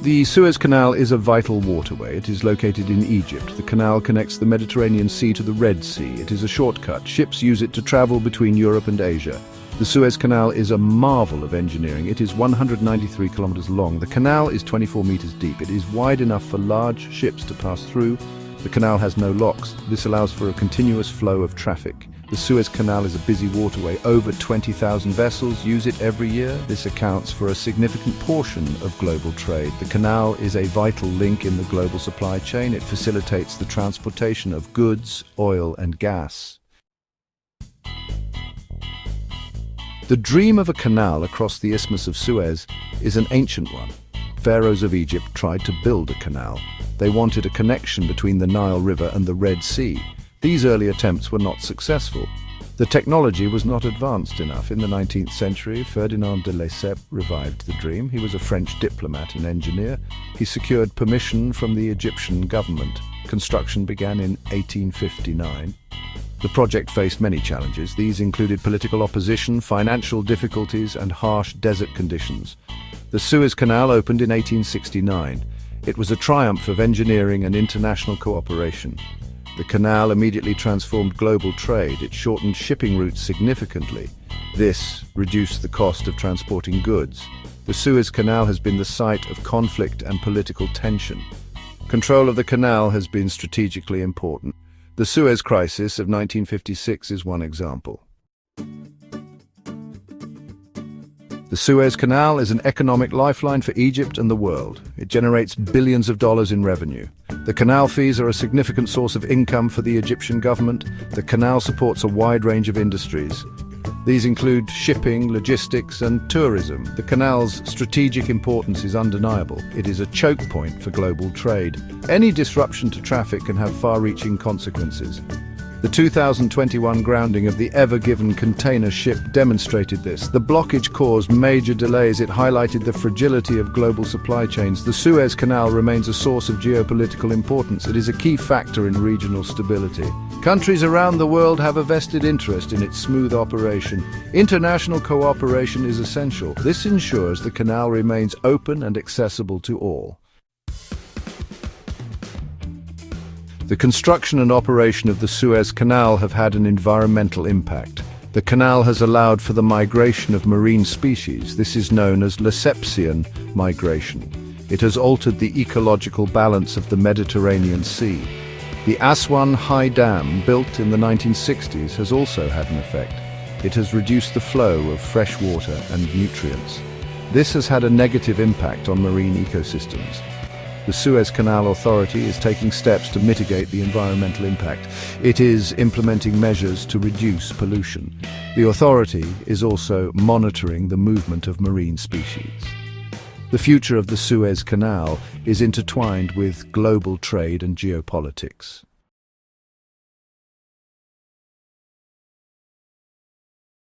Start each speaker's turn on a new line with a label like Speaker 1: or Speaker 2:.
Speaker 1: The Suez Canal is a vital waterway. It is located in Egypt. The canal connects the Mediterranean Sea to the Red Sea. It is a shortcut. Ships use it to travel between Europe and Asia. The Suez Canal is a marvel of engineering. It is 193 kilometers long. The canal is 24 meters deep. It is wide enough for large ships to pass through. The canal has no locks. This allows for a continuous flow of traffic. The Suez Canal is a busy waterway. Over 20,000 vessels use it every year. This accounts for a significant portion of global trade. The canal is a vital link in the global supply chain. It facilitates the transportation of goods, oil, and gas. The dream of a canal across the Isthmus of Suez is an ancient one. Pharaohs of Egypt tried to build a canal. They wanted a connection between the Nile River and the Red Sea. These early attempts were not successful. The technology was not advanced enough. In the 19th century, Ferdinand de Lesseps revived the dream. He was a French diplomat and engineer. He secured permission from the Egyptian government. Construction began in 1859. The project faced many challenges. These included political opposition, financial difficulties, and harsh desert conditions. The Suez Canal opened in 1869. It was a triumph of engineering and international cooperation. The canal immediately transformed global trade. It shortened shipping routes significantly. This reduced the cost of transporting goods. The Suez Canal has been the site of conflict and political tension. Control of the canal has been strategically important. The Suez Crisis of 1956 is one example. The Suez Canal is an economic lifeline for Egypt and the world. It generates billions of dollars in revenue. The canal fees are a significant source of income for the Egyptian government. The canal supports a wide range of industries. These include shipping, logistics, and tourism. The canal's strategic importance is undeniable. It is a choke point for global trade. Any disruption to traffic can have far-reaching consequences. The 2021 grounding of the Ever Given container ship demonstrated this. The blockage caused major delays. It highlighted the fragility of global supply chains. The Suez Canal remains a source of geopolitical importance. It is a key factor in regional stability. Countries around the world have a vested interest in its smooth operation. International cooperation is essential. This ensures the canal remains open and accessible to all. The construction and operation of the Suez Canal have had an environmental impact. The canal has allowed for the migration of marine species. This is known as Lessepsian migration. It has altered the ecological balance of the Mediterranean Sea. The Aswan High Dam, built in the 1960s, has also had an effect. It has reduced the flow of fresh water and nutrients. This has had a negative impact on marine ecosystems. The Suez Canal Authority is taking steps to mitigate the environmental impact. It is implementing measures to reduce pollution. The authority is also monitoring the movement of marine species. The future of the Suez Canal is intertwined with global trade and geopolitics.